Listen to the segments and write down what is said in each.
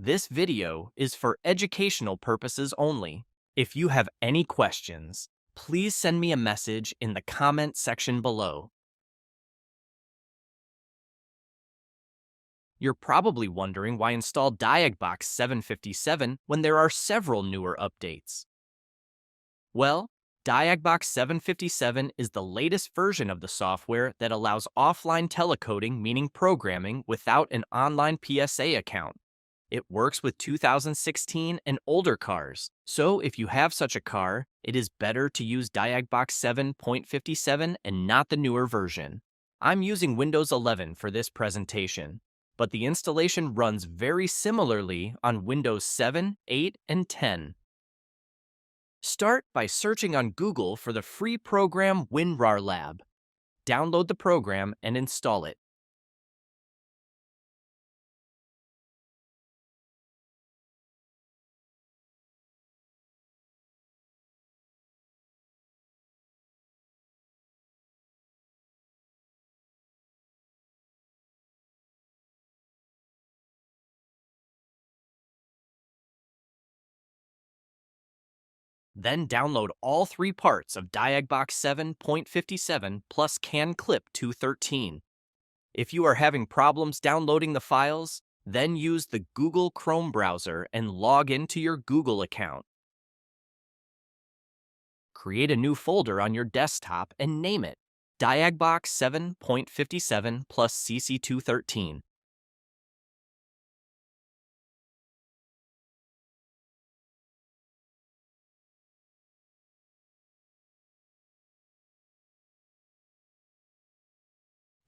This video is for educational purposes only. If you have any questions, please send me a message in the comment section below. You're probably wondering why install Diagbox 757 when there are several newer updates. Well, Diagbox 757 is the latest version of the software that allows offline telecoding, meaning programming, without an online PSA account. It works with 2016 and older cars, so if you have such a car, it is better to use Diagbox 7.57 and not the newer version. I'm using Windows 11 for this presentation, but the installation runs very similarly on Windows 7, 8, and 10. Start by searching on Google for the free program WinRAR Lab. Download the program and install it. Then download all three parts of Diagbox 7.57 plus CanClip 213. If you are having problems downloading the files, then use the Google Chrome browser and log into your Google account. Create a new folder on your desktop and name it Diagbox 7.57 plus CC213.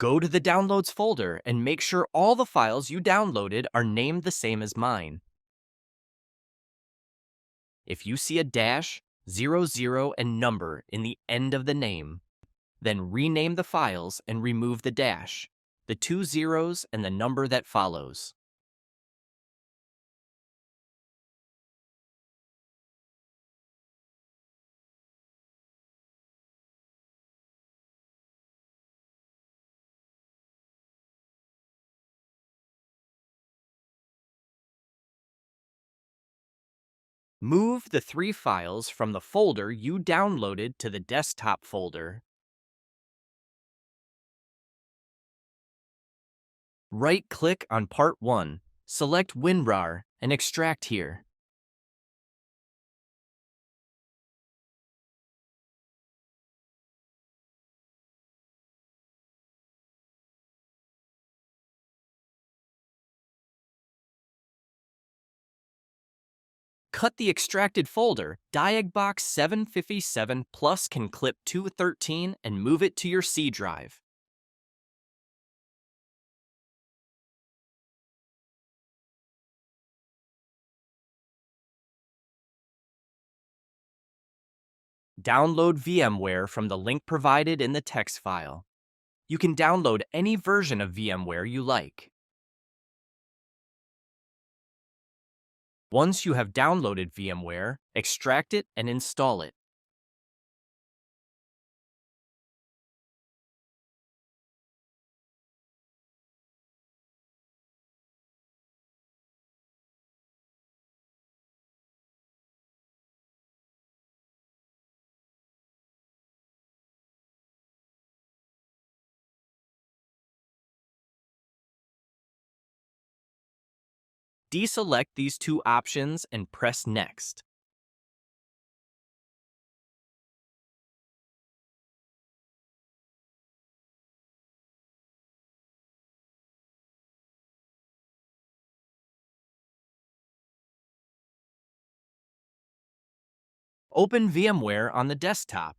Go to the Downloads folder and make sure all the files you downloaded are named the same as mine. If you see a dash, 00, and number in the end of the name, then rename the files and remove the dash, the 2 zeros, and the number that follows. Move the three files from the folder you downloaded to the desktop folder. Right-click on Part 1, select WinRAR, and extract here. Cut the extracted folder, Diagbox 757 plus CanClip 213, and move it to your C drive. Download VMware from the link provided in the text file. You can download any version of VMware you like. Once you have downloaded VMware, extract it and install it. Deselect these two options and press Next. Open VMware on the desktop.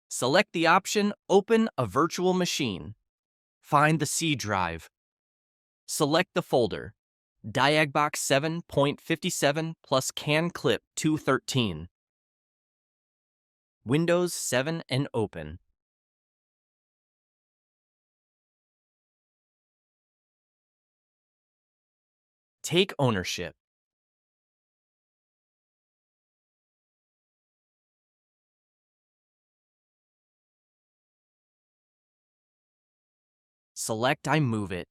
Select the option Open a virtual machine. Find the C drive. Select the folder, Diagbox 7.57 plus CanClip 213. Windows 7 and open. Take ownership. Select I move it.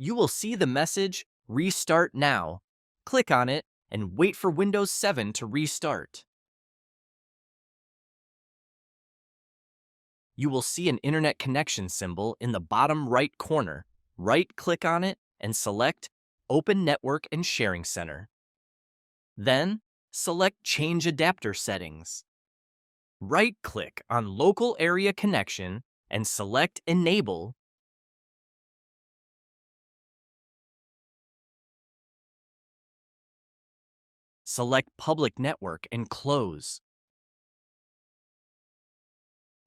You will see the message, Restart Now. Click on it and wait for Windows 7 to restart. You will see an internet connection symbol in the bottom right corner. Right-click on it and select Open Network and Sharing Center. Then, select Change Adapter Settings. Right-click on Local Area Connection and select Enable. Select Public Network and close.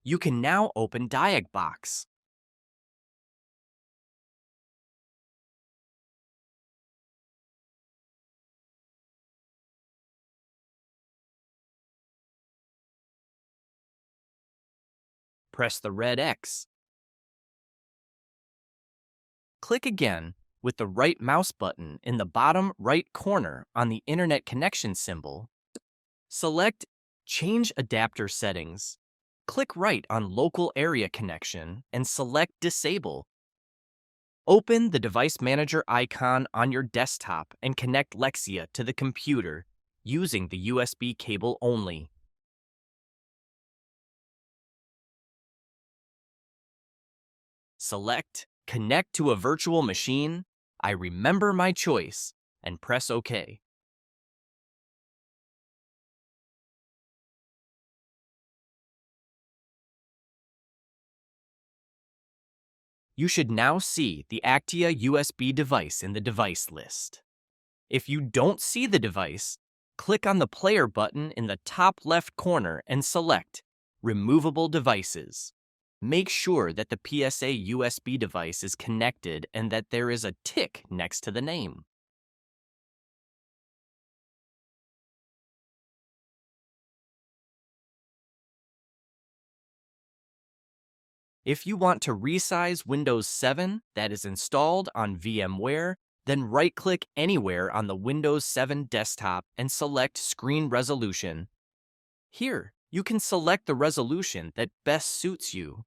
You can now open Diagbox. Press the red X. Click again with the right mouse button in the bottom right corner on the internet connection symbol. Select Change Adapter Settings. Click right on Local Area Connection and select Disable. Open the Device Manager icon on your desktop and connect Lexia to the computer using the USB cable only. Select Connect to a Virtual Machine, I remember my choice, and press OK. You should now see the Actia USB device in the device list. If you don't see the device, click on the player button in the top left corner and select Removable Devices. Make sure that the PSA USB device is connected and that there is a tick next to the name. If you want to resize Windows 7 that is installed on VMware, then right-click anywhere on the Windows 7 desktop and select Screen Resolution. Here, you can select the resolution that best suits you.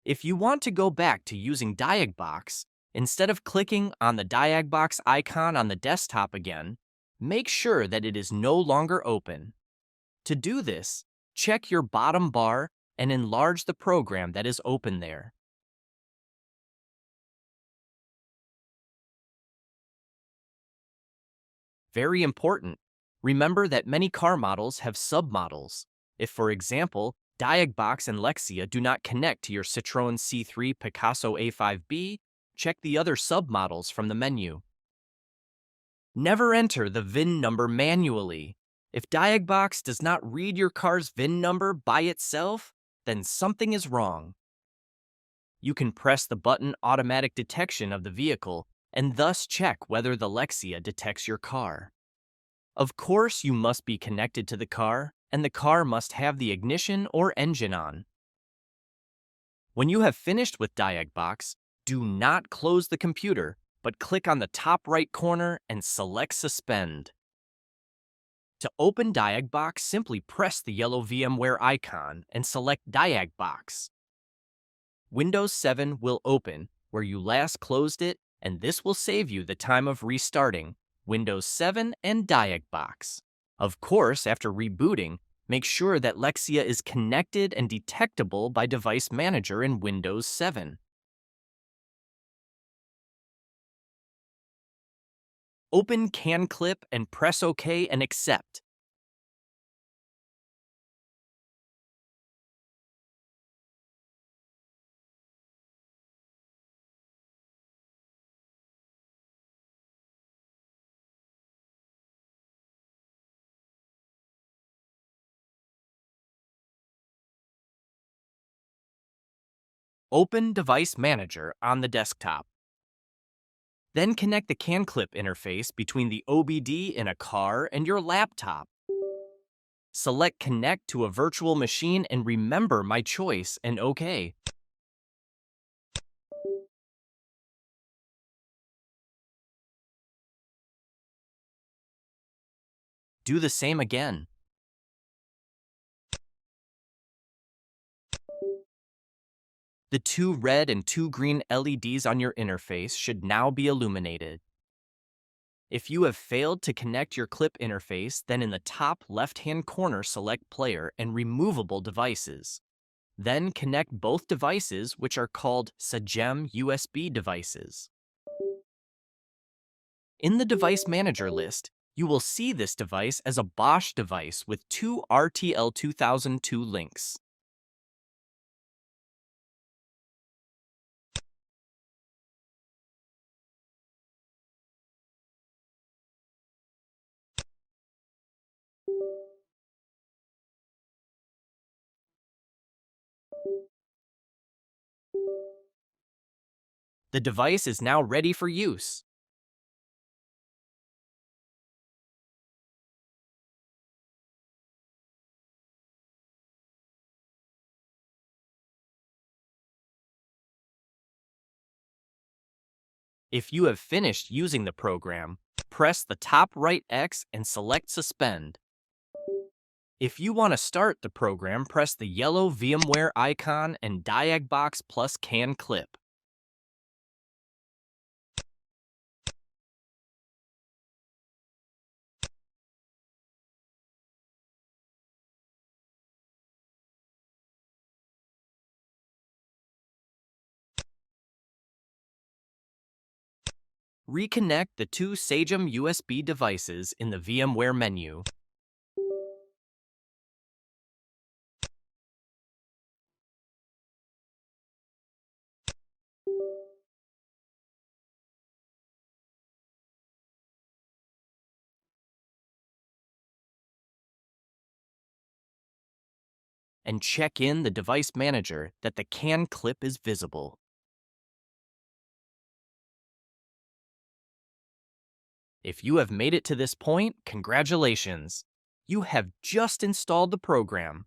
If you want to go back to using Diagbox, instead of clicking on the Diagbox icon on the desktop again, make sure that it is no longer open. To do this, check your bottom bar and enlarge the program that is open there. Very important. Remember that many car models have submodels. If, for example, Diagbox and Lexia do not connect to your Citroën C3 Picasso A5B, check the other submodels from the menu. Never enter the VIN number manually. If Diagbox does not read your car's VIN number by itself, then something is wrong. You can press the button Automatic Detection of the vehicle and thus check whether the Lexia detects your car. Of course, you must be connected to the car, and the car must have the ignition or engine on. When you have finished with Diagbox, do not close the computer, but click on the top right corner and select Suspend. To open Diagbox, simply press the yellow VMware icon and select Diagbox. Windows 7 will open where you last closed it, and this will save you the time of restarting Windows 7 and Diagbox. Of course, after rebooting, make sure that Lexia is connected and detectable by Device Manager in Windows 7. Open CanClip and press OK and accept. Open Device Manager on the desktop. Then connect the CanClip interface between the OBD in a car and your laptop. Select Connect to a Virtual Machine and remember my choice and OK. do the same again. The 2 red and 2 green LEDs on your interface should now be illuminated. If you have failed to connect your clip interface, then in the top left-hand corner select Player and Removable Devices. Then connect both devices, which are called SAGEM USB devices. In the Device Manager list, you will see this device as a Bosch device with 2 RTL2002 links. The device is now ready for use. If you have finished using the program, press the top right X and select Suspend. If you want to start the program, press the yellow VMware icon and Diagbox plus CAN clip. Reconnect the 2 SAGEM USB devices in the VMware menu. And check in the Device Manager that the CAN clip is visible. If you have made it to this point, congratulations! You have just installed the program.